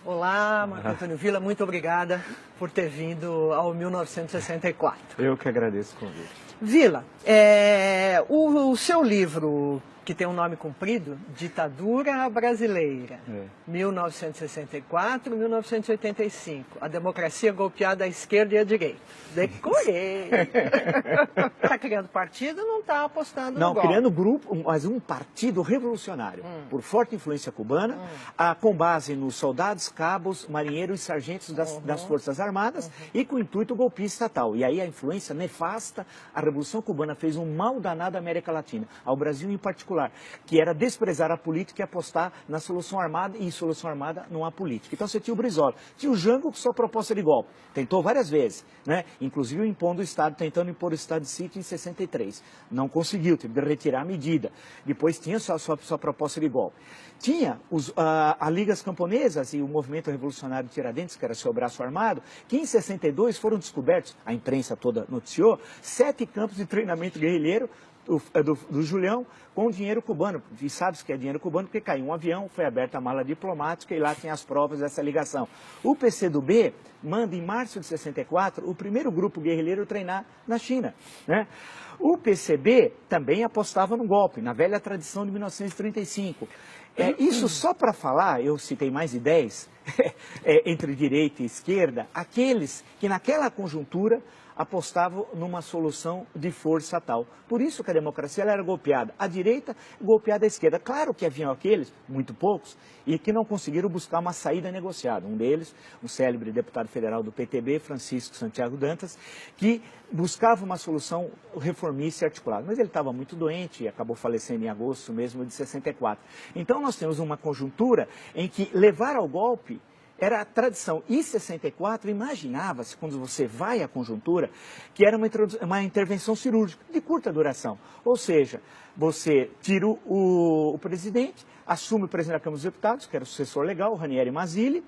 Olá, Marco Antônio Villa, muito obrigada por ter vindo ao 1964. Eu que agradeço o convite. Villa, o seu livro, que tem um nome comprido, Ditadura Brasileira, 1964-1985, a democracia golpeada à esquerda e à direita. Decorei! Está criando partido, não está apostando no golpe. Não, criando grupo, mas um partido revolucionário, por forte influência cubana, com base nos soldados, cabos, marinheiros e sargentos das Forças Armadas e com o intuito golpista estatal. E aí a influência nefasta, a Revolução Cubana fez um mal danado à América Latina, ao Brasil em particular, que era desprezar a política e apostar na solução armada, e em solução armada não há política. Então você tinha o Brizola, tinha o Jango com sua proposta de golpe, tentou várias vezes, né? Inclusive impondo o Estado, tentando impor o Estado de sítio em 63. Não conseguiu, teve que retirar a medida. Depois tinha sua proposta de golpe. Tinha a Ligas Camponesas e o Movimento Revolucionário de Tiradentes, que era seu braço armado, que em 62 foram descobertos, a imprensa toda noticiou, 7 campos de treinamento guerrilheiro do Julião com dinheiro cubano. E sabe-se que é dinheiro cubano porque caiu um avião, foi aberta a mala diplomática e lá tem as provas dessa ligação. O PCdoB manda em março de 64 o primeiro grupo guerrilheiro treinar na China, né? O PCB também apostava no golpe, na velha tradição de 1935. Isso só para falar, eu citei mais de 10, entre direita e esquerda, aqueles que naquela conjuntura apostavam numa solução de força tal. Por isso que a democracia ela era golpeada à direita e golpeada à esquerda. Claro que haviam aqueles, muito poucos, e que não conseguiram buscar uma saída negociada. Um deles, um célebre deputado federal do PTB, Francisco Santiago Dantas, que buscava uma solução reformista e articulada. Mas ele estava muito doente e acabou falecendo em agosto mesmo de 64. Então nós temos uma conjuntura em que levar ao golpe era a tradição. E 64, imaginava-se, quando você vai à conjuntura, que era uma intervenção cirúrgica de curta duração. Ou seja, você tira o presidente, assume o presidente da Câmara dos Deputados, que era o sucessor legal, o Ranieri Mazzilli,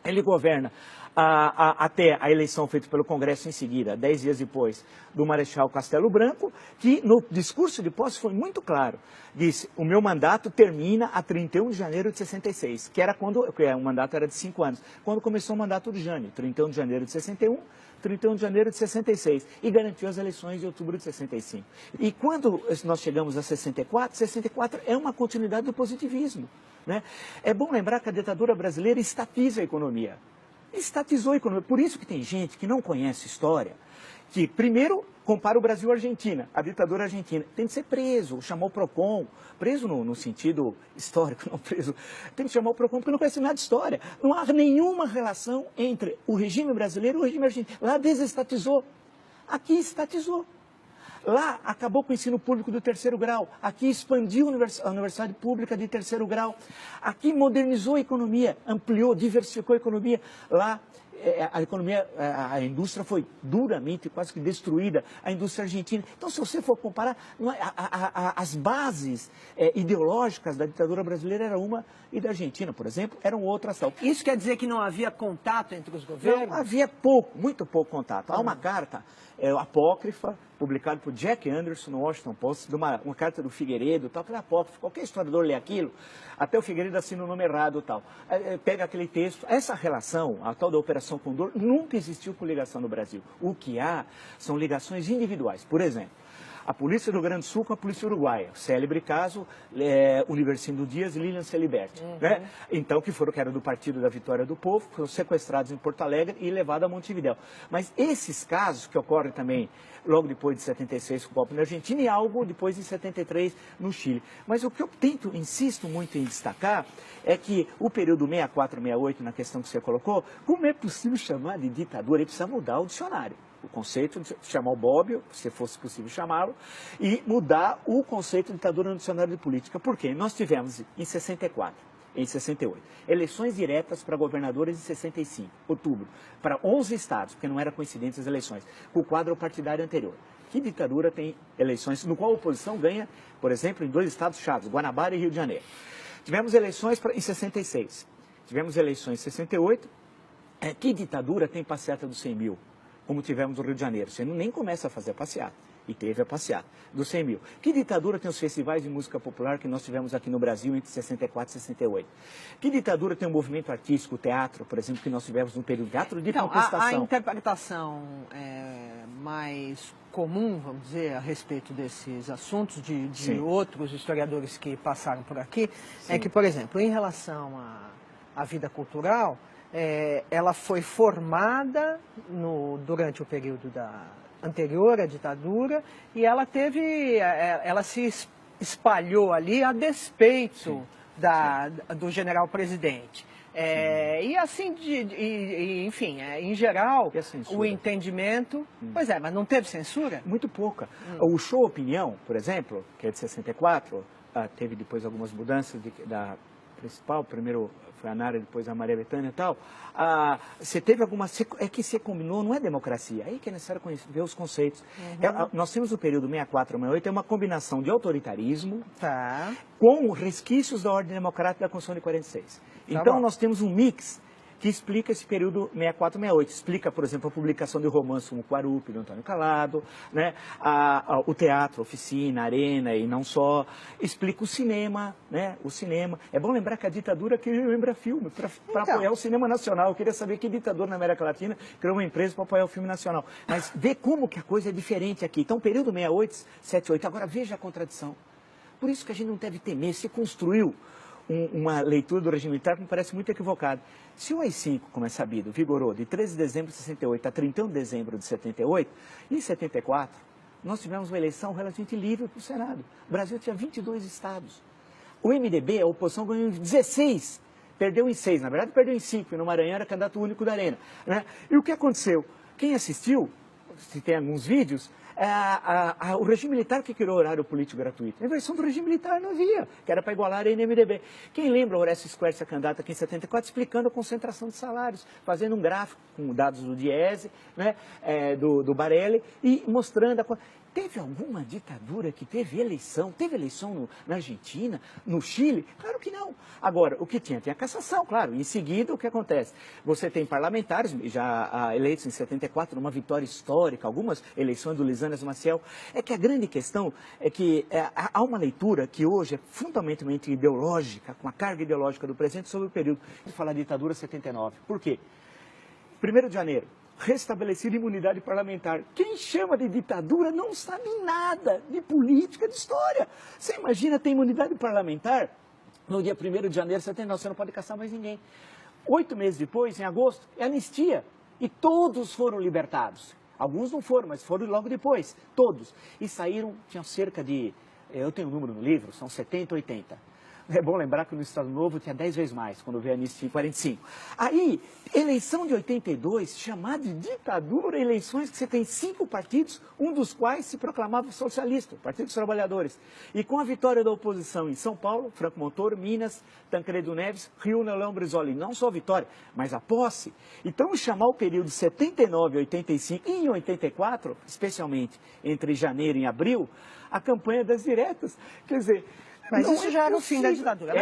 ele governa até a eleição feita pelo Congresso em seguida, 10 dias depois, do Marechal Castelo Branco, que no discurso de posse foi muito claro. Disse, o meu mandato termina a 31 de janeiro de 66, que era quando, o mandato era de 5 anos, quando começou o mandato de Jânio, 31 de janeiro de 61, 31 de janeiro de 66, e garantiu as eleições de outubro de 65. E quando nós chegamos a 64, 64 é uma continuidade do positivismo, né? É bom lembrar que a ditadura brasileira estatiza a economia. Estatizou a economia. Por isso que tem gente que não conhece história, que primeiro compara o Brasil à Argentina, a ditadura argentina. Tem que ser preso, chamar o PROCON, preso no sentido histórico, não preso, tem que chamar o PROCON porque não conhece nada de história. Não há nenhuma relação entre o regime brasileiro e o regime argentino. Lá desestatizou, aqui estatizou. Lá acabou com o ensino público do 3º grau, aqui expandiu a universidade pública de 3º grau, aqui modernizou a economia, ampliou, diversificou a economia. Lá a indústria foi duramente, quase que destruída, a indústria argentina. Então, se você for comparar, as bases ideológicas da ditadura brasileira era uma e da Argentina, por exemplo, eram outras. Isso quer dizer que não havia contato entre os governos? Não, havia pouco, muito pouco contato. Há uma carta apócrifa, publicada por Jack Anderson no Washington Post, uma carta do Figueiredo, tal, que é apócrifa, qualquer historiador lê aquilo, até o Figueiredo assina o nome errado, tal. Pega aquele texto, essa relação, a tal da Operação Condor, nunca existiu com ligação no Brasil. O que há são ligações individuais. Por exemplo, a polícia do Rio Grande do Sul com a polícia uruguaia, célebre caso, Universindo Dias e Lilian Celiberti, né? Então, que era do Partido da Vitória do Povo, foram sequestrados em Porto Alegre e levados a Montevidéu. Mas esses casos, que ocorrem também logo depois de 76 com o golpe na Argentina e algo depois de 73 no Chile. Mas o que eu insisto muito em destacar, é que o período 64, 68, na questão que você colocou, como é possível chamar de ditadura? Ele precisa mudar o dicionário. O conceito de chamar o Bobbio, se fosse possível chamá-lo, e mudar o conceito de ditadura no dicionário de política. Por quê? Nós tivemos em 64, em 68, eleições diretas para governadores em 65, outubro, para 11 estados, porque não era coincidente as eleições, com o quadro partidário anterior. Que ditadura tem eleições no qual a oposição ganha, por exemplo, em 2 estados chaves, Guanabara e Rio de Janeiro. Tivemos eleições em 66, tivemos eleições em 68, que ditadura tem passeata dos 100 mil? Como tivemos no Rio de Janeiro. Você nem começa a fazer a passeata. E teve a passeata dos 100 mil. Que ditadura tem os festivais de música popular que nós tivemos aqui no Brasil entre 64 e 68? Que ditadura tem o movimento artístico, o teatro, por exemplo, que nós tivemos no período de teatro de contestação? A interpretação mais comum, vamos dizer, a respeito desses assuntos de outros historiadores que passaram por aqui, é que, por exemplo, em relação à vida cultural, ela foi formada durante o período anterior à ditadura e ela se espalhou ali a despeito do general-presidente. E assim, enfim, em geral, o entendimento... Pois é, mas não teve censura? Muito pouca. O Show Opinião, por exemplo, que é de 64, teve depois algumas mudanças da principal, primeiro foi a Nara, depois a Maria Bethânia e tal. Você teve algumas... É que você combinou, não é democracia. Aí que é necessário ver os conceitos. Nós temos o período 64 a 68, é uma combinação de autoritarismo com resquícios da ordem democrática da Constituição de 46. Então nós temos um mix que explica esse período 64 a 68. Explica, por exemplo, a publicação de romance como Quarupi, do Antônio Calado, né? O teatro, oficina, arena e não só. Explica o cinema, né? O cinema. É bom lembrar que a ditadura queria lembrar filme para apoiar o cinema nacional. Eu queria saber que ditador na América Latina criou uma empresa para apoiar o filme nacional. Mas vê como que a coisa é diferente aqui. Então, período 68, 78. Agora veja a contradição. Por isso que a gente não deve temer. Se construiu uma leitura do regime militar que me parece muito equivocada. Se o AI-5, como é sabido, vigorou de 13 de dezembro de 68 a 31 de dezembro de 78, em 74, nós tivemos uma eleição relativamente livre para o Senado. O Brasil tinha 22 estados. O MDB, a oposição, ganhou em 16, perdeu em 6, na verdade perdeu em 5, e no Maranhão era candidato único da Arena. Né? E o que aconteceu? Quem assistiu, se tem alguns vídeos, o regime militar que criou o horário político gratuito. A versão do regime militar não havia, que era para igualar a Arena e MDB. Quem lembra o Orestes Quercia, candidato aqui em 74, explicando a concentração de salários, fazendo um gráfico com dados do Diese, né, do Barelli, e mostrando a... Teve alguma ditadura que teve eleição? Teve eleição na Argentina, no Chile? Claro que não. Agora, o que tinha? Tem a cassação, claro. Em seguida, o que acontece? Você tem parlamentares, já eleitos em 74, numa vitória histórica, algumas eleições do Lisânias Maciel. É que a grande questão é que há uma leitura que hoje é fundamentalmente ideológica, com a carga ideológica do presente, sobre o período de falar ditadura 79. Por quê? 1º de janeiro. Restabelecida imunidade parlamentar. Quem chama de ditadura não sabe nada de política, de história. Você imagina ter imunidade parlamentar no dia 1º de janeiro de 79, você não pode caçar mais ninguém. 8 meses depois, em agosto, é anistia. E todos foram libertados. Alguns não foram, mas foram logo depois. Todos. E saíram, tinham cerca de... Eu tenho um número no livro, são 70, 80. É bom lembrar que no Estado Novo tinha 10 vezes mais, quando veio a anistia em 45. Aí, eleição de 82, chamada de ditadura, eleições que você tem 5 partidos, um dos quais se proclamava socialista, o Partido dos Trabalhadores. E com a vitória da oposição em São Paulo, Franco Montoro, Minas, Tancredo Neves, Rio, Leão Brizola, não só a vitória, mas a posse. Então, chamar o período 79 a 85 e em 84, especialmente entre janeiro e abril, a campanha das diretas. Quer dizer... Mas não isso já era o fim da ditadura.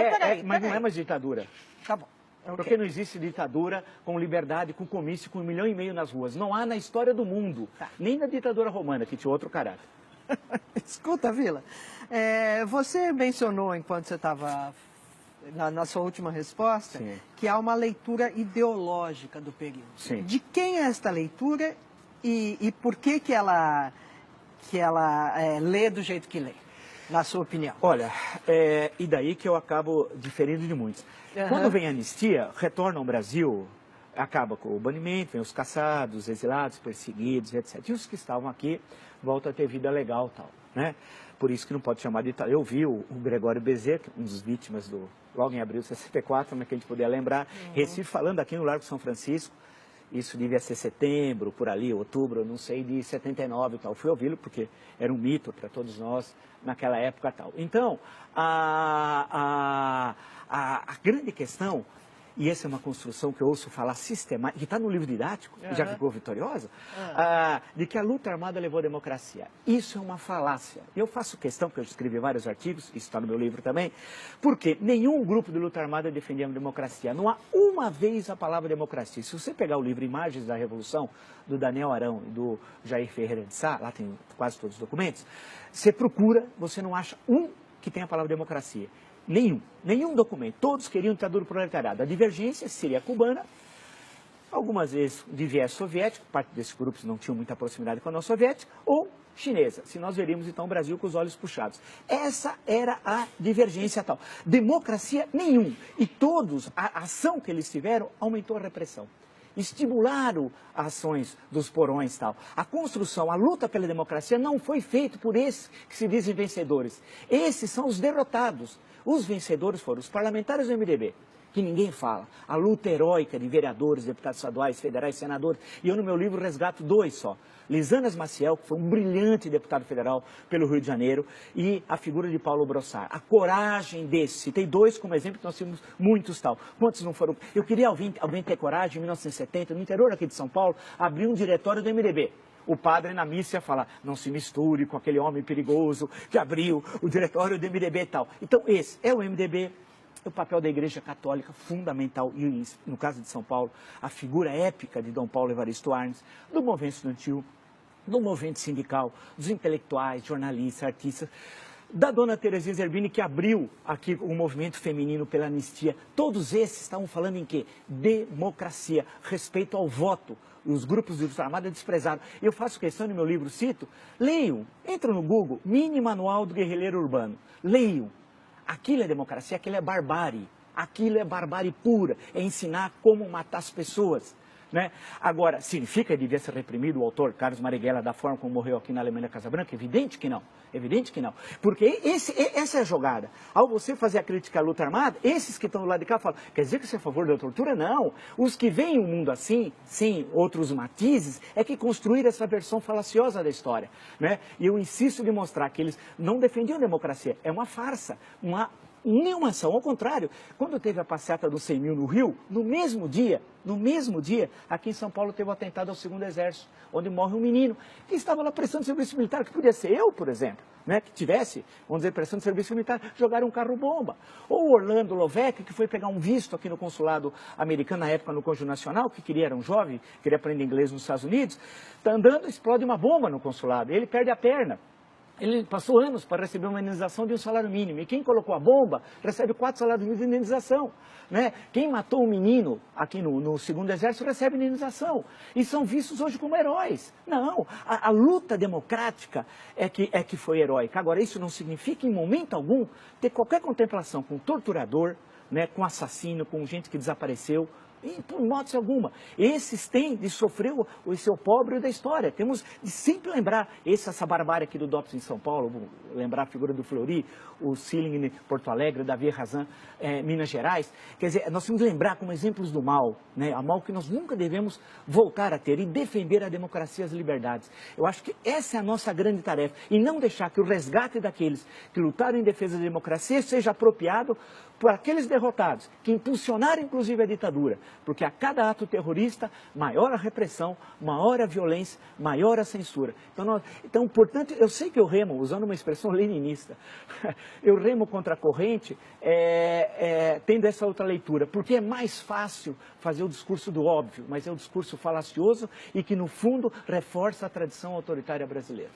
Mas não é mais ditadura. Tá bom. Okay. Porque não existe ditadura com liberdade, com comício, com 1,5 milhão nas ruas. Não há na história do mundo. Tá. Nem na ditadura romana, que tinha outro caráter. Escuta, Vila, você mencionou, enquanto você estava na sua última resposta, que há uma leitura ideológica do período. Sim. De quem é esta leitura e por que ela lê do jeito que lê? Na sua opinião? Olha, e daí que eu acabo diferindo de muitos. Quando vem a anistia, retorna ao Brasil, acaba com o banimento, vem os caçados, exilados, perseguidos, etc. E os que estavam aqui voltam a ter vida legal e tal, né? Por isso que não pode chamar de ditadura. Eu vi o Gregório Bezerra, um dos vítimas logo em abril de 64, mas que a gente podia lembrar, Recife, falando aqui no Largo São Francisco. Isso devia ser setembro, por ali, outubro, eu não sei, de 79 e tal. Fui ouvi-lo porque era um mito para todos nós naquela época e tal. Então, a grande questão e essa é uma construção que eu ouço falar sistemática, que está no livro didático, que já ficou vitoriosa, de que a luta armada levou à democracia. Isso é uma falácia. Eu faço questão, porque eu escrevi vários artigos, isso está no meu livro também, porque nenhum grupo de luta armada defendia a democracia. Não há uma vez a palavra democracia. Se você pegar o livro Imagens da Revolução, do Daniel Arão e do Jair Ferreira de Sá, lá tem quase todos os documentos, você procura, você não acha um que tem a palavra democracia. Nenhum documento. Todos queriam ditadura do proletariado. A divergência seria a cubana, algumas vezes de viés soviético, parte desses grupos não tinham muita proximidade com a União Soviética, ou chinesa, se nós veríamos então o Brasil com os olhos puxados. Essa era a divergência tal. Democracia nenhum. E todos, a ação que eles tiveram aumentou a repressão. Estimularam as ações dos porões e tal. A construção, a luta pela democracia não foi feita por esses que se dizem vencedores. Esses são os derrotados. Os vencedores foram os parlamentares do MDB, que ninguém fala. A luta heróica de vereadores, deputados estaduais, federais, senadores. E eu no meu livro resgato 2 só. Lisanas Maciel, que foi um brilhante deputado federal pelo Rio de Janeiro, e a figura de Paulo Brossard. A coragem desses, citei 2 como exemplo, que nós temos muitos tal. Quantos não foram? Eu queria alguém ter coragem, em 1970, no interior aqui de São Paulo, abrir um diretório do MDB. O padre na missa ia falar, não se misture com aquele homem perigoso que abriu o diretório do MDB e tal. Então esse é o MDB. O papel da Igreja Católica fundamental, e no caso de São Paulo, a figura épica de Dom Paulo Evaristo Arnes, do movimento estudantil, do movimento sindical, dos intelectuais, jornalistas, artistas, da dona Terezinha Zerbini, que abriu aqui o movimento feminino pela anistia. Todos esses estavam falando em quê? Democracia, respeito ao voto. Os grupos de luta armada desprezaram. Eu faço questão no meu livro, cito, leiam, entram no Google, Mini Manual do Guerrilheiro Urbano, leiam. Aquilo é democracia, aquilo é barbárie. Aquilo é barbárie pura, é ensinar como matar as pessoas. Né? Agora, significa que devia ser reprimido o autor Carlos Marighella da forma como morreu aqui na Alemanha Casa Branca? Evidente que não. Evidente que não. Porque essa é a jogada. Ao você fazer a crítica à luta armada, esses que estão do lado de cá falam, quer dizer que você é a favor da tortura? Não. Os que veem o mundo assim, sem outros matizes, é que construíram essa versão falaciosa da história. Né? E eu insisto em mostrar que eles não defendiam a democracia. É uma farsa, nenhuma ação. Ao contrário, quando teve a passeata dos 100 mil no Rio, no mesmo dia, aqui em São Paulo teve o atentado ao 2º Exército, onde morre um menino que estava lá prestando serviço militar, que podia ser eu, por exemplo, né, que tivesse, vamos dizer, prestando serviço militar, jogaram um carro-bomba. Ou o Orlando Lovec, que foi pegar um visto aqui no consulado americano, na época no Cônjuge Nacional, era um jovem, queria aprender inglês nos Estados Unidos, está andando, explode uma bomba no consulado, ele perde a perna. Ele passou anos para receber uma indenização de um salário mínimo. E quem colocou a bomba recebe 4 salários mínimos de indenização. Né? Quem matou um menino aqui no 2º Exército recebe indenização. E são vistos hoje como heróis. Não, a luta democrática é que foi heróica. Agora, isso não significa, em momento algum, ter qualquer contemplação com torturador, né, com assassino, com gente que desapareceu. E, por hipótese alguma, esses têm de sofrer esse opróbrio da história. Temos de sempre lembrar essa barbárie aqui do DOPS em São Paulo, lembrar a figura do Fleury, o Sealing em Porto Alegre, o Davi Razan, Minas Gerais. Quer dizer, nós temos de lembrar como exemplos do mal, né? A mal que nós nunca devemos voltar a ter e defender a democracia e as liberdades. Eu acho que essa é a nossa grande tarefa. E não deixar que o resgate daqueles que lutaram em defesa da democracia seja apropriado por aqueles derrotados, que impulsionaram inclusive a ditadura, porque a cada ato terrorista, maior a repressão, maior a violência, maior a censura. Então, portanto, eu sei que eu remo, usando uma expressão leninista, eu remo contra a corrente, tendo essa outra leitura, porque é mais fácil fazer o discurso do óbvio, mas é um discurso falacioso e que, no fundo, reforça a tradição autoritária brasileira.